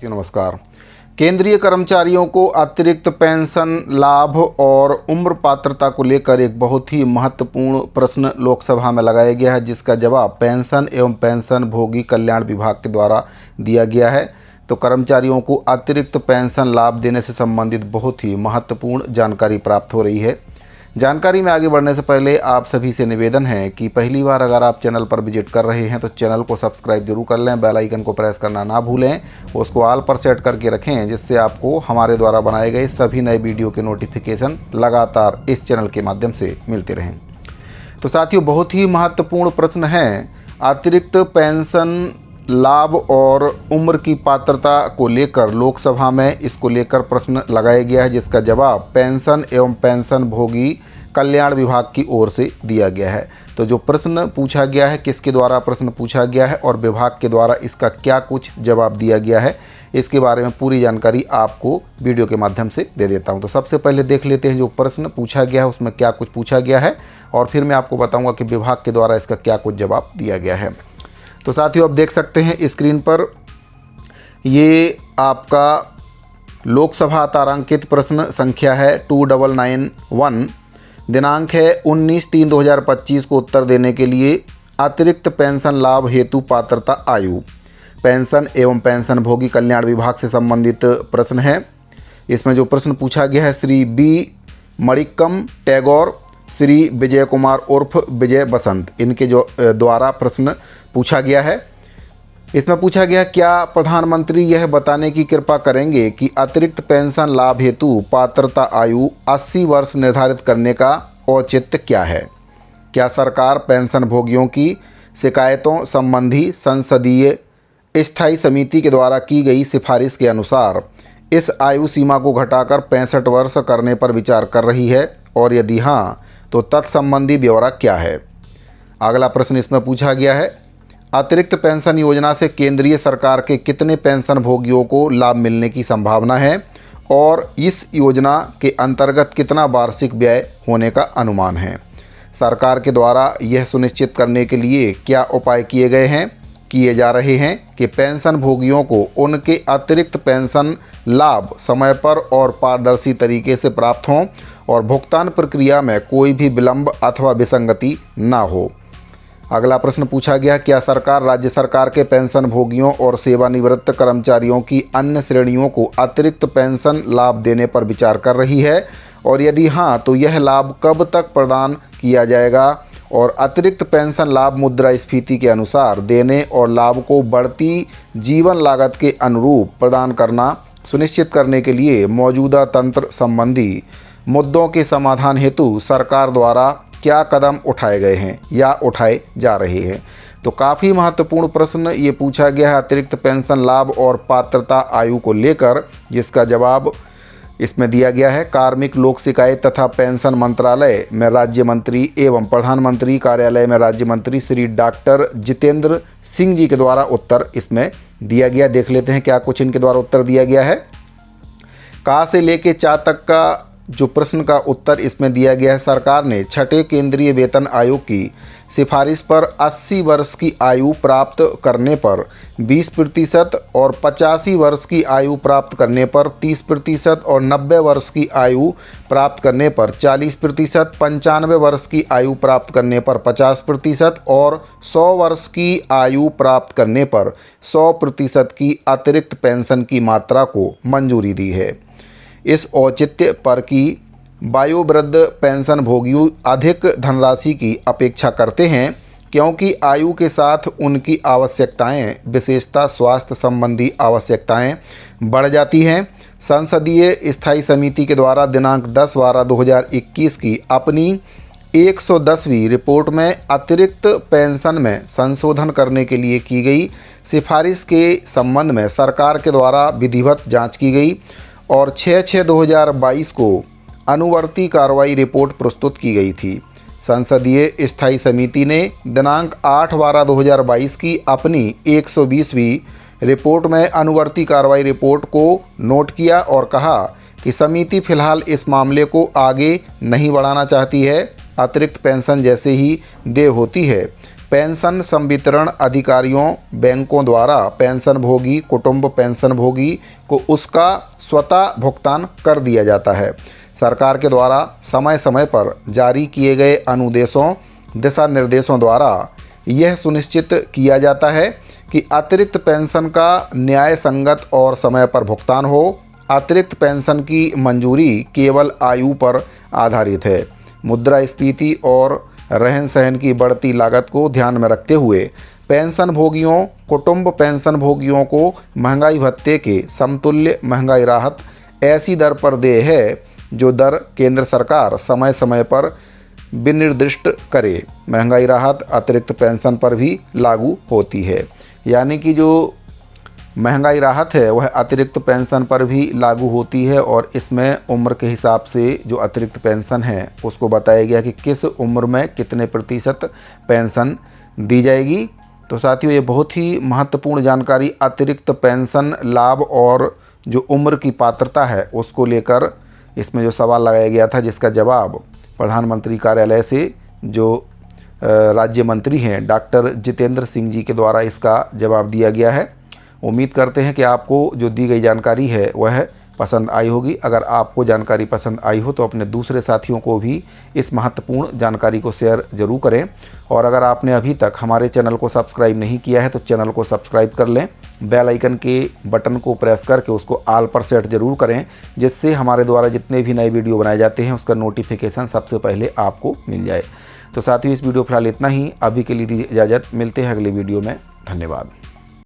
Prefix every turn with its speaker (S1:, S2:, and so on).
S1: नमस्कार। केंद्रीय कर्मचारियों को अतिरिक्त पेंशन लाभ और उम्र पात्रता को लेकर एक बहुत ही महत्वपूर्ण प्रश्न लोकसभा में लगाया गया है, जिसका जवाब पेंशन एवं पेंशन भोगी कल्याण विभाग के द्वारा दिया गया है। तो कर्मचारियों को अतिरिक्त पेंशन लाभ देने से संबंधित बहुत ही महत्वपूर्ण जानकारी प्राप्त हो रही है। जानकारी में आगे बढ़ने से पहले आप सभी से निवेदन है कि पहली बार अगर आप चैनल पर विजिट कर रहे हैं तो चैनल को सब्सक्राइब जरूर कर लें, बेल आइकन को प्रेस करना ना भूलें, उसको ऑल पर सेट करके रखें, जिससे आपको हमारे द्वारा बनाए गए सभी नए वीडियो के नोटिफिकेशन लगातार इस चैनल के माध्यम से मिलते रहें। तो साथियों, बहुत ही महत्वपूर्ण प्रश्न है। अतिरिक्त पेंशन लाभ और उम्र की पात्रता को लेकर लोकसभा में इसको लेकर प्रश्न लगाया गया है, जिसका जवाब पेंशन एवं पेंशन भोगी कल्याण विभाग की ओर से दिया गया है। तो जो प्रश्न पूछा गया है, किसके द्वारा प्रश्न पूछा गया है और विभाग के द्वारा इसका क्या कुछ जवाब दिया गया है, इसके बारे में पूरी जानकारी आपको वीडियो के माध्यम से दे देता हूं। तो सबसे पहले देख लेते हैं जो प्रश्न पूछा गया है उसमें क्या कुछ पूछा गया है, और फिर मैं आपको बताऊंगा कि विभाग के द्वारा इसका क्या कुछ जवाब दिया गया है। तो साथियों, आप देख सकते हैं स्क्रीन पर, ये आपका लोकसभा तारांकित प्रश्न संख्या है 2991। दिनांक है 19/3/2025 को उत्तर देने के लिए अतिरिक्त पेंशन लाभ हेतु पात्रता आयु। पेंशन एवं पेंशन भोगी कल्याण विभाग से संबंधित प्रश्न है। इसमें जो प्रश्न पूछा गया है, श्री बी मणिक्कम टैगोर, श्री विजय कुमार उर्फ विजय बसंत, इनके जो द्वारा प्रश्न पूछा गया है। इसमें पूछा गया, क्या प्रधानमंत्री यह बताने की कृपा करेंगे कि अतिरिक्त पेंशन लाभ हेतु पात्रता आयु 80 वर्ष निर्धारित करने का औचित्य क्या है? क्या सरकार पेंशन भोगियों की शिकायतों संबंधी संसदीय स्थायी समिति के द्वारा की गई सिफारिश के अनुसार इस आयु सीमा को घटाकर 65 वर्ष करने पर विचार कर रही है, और यदि हाँ तो तत्संबंधी ब्यौरा क्या है? अगला प्रश्न इसमें पूछा गया है, अतिरिक्त पेंशन योजना से केंद्रीय सरकार के कितने पेंशन भोगियों को लाभ मिलने की संभावना है, और इस योजना के अंतर्गत कितना वार्षिक व्यय होने का अनुमान है? सरकार के द्वारा यह सुनिश्चित करने के लिए क्या उपाय किए जा रहे हैं कि पेंशन भोगियों को उनके अतिरिक्त पेंशन लाभ समय पर और पारदर्शी तरीके से प्राप्त हों और भुगतान प्रक्रिया में कोई भी विलंब अथवा विसंगति ना हो? अगला प्रश्न पूछा गया, क्या सरकार राज्य सरकार के पेंशन भोगियों और सेवानिवृत्त कर्मचारियों की अन्य श्रेणियों को अतिरिक्त पेंशन लाभ देने पर विचार कर रही है, और यदि हाँ तो यह लाभ कब तक प्रदान किया जाएगा? और अतिरिक्त पेंशन लाभ मुद्रास्फीति के अनुसार देने और लाभ को बढ़ती जीवन लागत के अनुरूप प्रदान करना सुनिश्चित करने के लिए मौजूदा तंत्र संबंधी मुद्दों के समाधान हेतु सरकार द्वारा क्या कदम उठाए गए हैं या उठाए जा रहे हैं? तो काफ़ी महत्वपूर्ण प्रश्न ये पूछा गया है अतिरिक्त पेंशन लाभ और पात्रता आयु को लेकर, जिसका जवाब इसमें दिया गया है। कार्मिक लोक शिकायत तथा पेंशन मंत्रालय में राज्य मंत्री एवं प्रधानमंत्री कार्यालय में राज्य मंत्री श्री डॉक्टर जितेंद्र सिंह जी के द्वारा उत्तर इसमें दिया गया। देख लेते हैं क्या कुछ इनके द्वारा उत्तर दिया गया है। का से लेके चा तक का जो प्रश्न का उत्तर इसमें दिया गया है, सरकार ने छठे केंद्रीय वेतन आयोग की सिफारिश पर 80 वर्ष की आयु प्राप्त करने पर 20% और 85 वर्ष की आयु प्राप्त करने पर 30% और 90 वर्ष की आयु प्राप्त करने पर 40%, 95 वर्ष की आयु प्राप्त करने पर 50% और 100 वर्ष की आयु प्राप्त करने पर 100% की अतिरिक्त पेंशन की मात्रा को मंजूरी दी है। इस औचित्य पर कि वयोवृद्ध पेंशन भोगी अधिक धनराशि की अपेक्षा करते हैं, क्योंकि आयु के साथ उनकी आवश्यकताएं, विशेषतः स्वास्थ्य संबंधी आवश्यकताएं बढ़ जाती हैं। संसदीय स्थायी समिति के द्वारा दिनांक 10/12/2021 की अपनी 110वीं रिपोर्ट में अतिरिक्त पेंशन में संशोधन करने के लिए की गई सिफारिश के संबंध में सरकार के द्वारा विधिवत जाँच की गई और 6/6/2022 को अनुवर्ती कार्रवाई रिपोर्ट प्रस्तुत की गई थी। संसदीय स्थायी समिति ने दिनांक 8/12/2022 की अपनी 120वीं रिपोर्ट में अनुवर्ती कार्रवाई रिपोर्ट को नोट किया और कहा कि समिति फिलहाल इस मामले को आगे नहीं बढ़ाना चाहती है। अतिरिक्त पेंशन जैसे ही देय होती है, पेंशन संवितरण अधिकारियों बैंकों द्वारा पेंशनभोगी कुटुंब पेंशनभोगी को उसका स्वतः भुगतान कर दिया जाता है। सरकार के द्वारा समय समय पर जारी किए गए अनुदेशों दिशा निर्देशों द्वारा यह सुनिश्चित किया जाता है कि अतिरिक्त पेंशन का न्याय संगत और समय पर भुगतान हो। अतिरिक्त पेंशन की मंजूरी केवल आयु पर आधारित है। मुद्रास्फीति और रहन सहन की बढ़ती लागत को ध्यान में रखते हुए पेंशनभोगियों कुटुंब पेंशनभोगियों को महंगाई भत्ते के समतुल्य महंगाई राहत ऐसी दर पर दे है जो दर केंद्र सरकार समय समय पर विनिर्दिष्ट करे। महंगाई राहत अतिरिक्त पेंशन पर भी लागू होती है, यानी कि जो महंगाई राहत है वह अतिरिक्त पेंशन पर भी लागू होती है और इसमें उम्र के हिसाब से जो अतिरिक्त पेंशन है उसको बताया गया कि किस उम्र में कितने प्रतिशत पेंशन दी जाएगी। तो साथियों, ये बहुत ही महत्वपूर्ण जानकारी अतिरिक्त पेंशन लाभ और जो उम्र की पात्रता है उसको लेकर इसमें जो सवाल लगाया गया था, जिसका जवाब प्रधानमंत्री कार्यालय से जो राज्य मंत्री हैं डॉक्टर जितेंद्र सिंह जी के द्वारा इसका जवाब दिया गया है। उम्मीद करते हैं कि आपको जो दी गई जानकारी है वह पसंद आई होगी। अगर आपको जानकारी पसंद आई हो तो अपने दूसरे साथियों को भी इस महत्वपूर्ण जानकारी को शेयर ज़रूर करें। और अगर आपने अभी तक हमारे चैनल को सब्सक्राइब नहीं किया है तो चैनल को सब्सक्राइब कर लें। बेल आइकन के बटन को प्रेस करके उसको ऑल पर सेट ज़रूर करें, जिससे हमारे द्वारा जितने भी नए वीडियो बनाए जाते हैं उसका नोटिफिकेशन सबसे पहले आपको मिल जाए। तो साथियों, इस वीडियो फिलहाल इतना ही। अभी के लिए दीजिए इजाज़त, मिलते हैं अगले वीडियो में। धन्यवाद।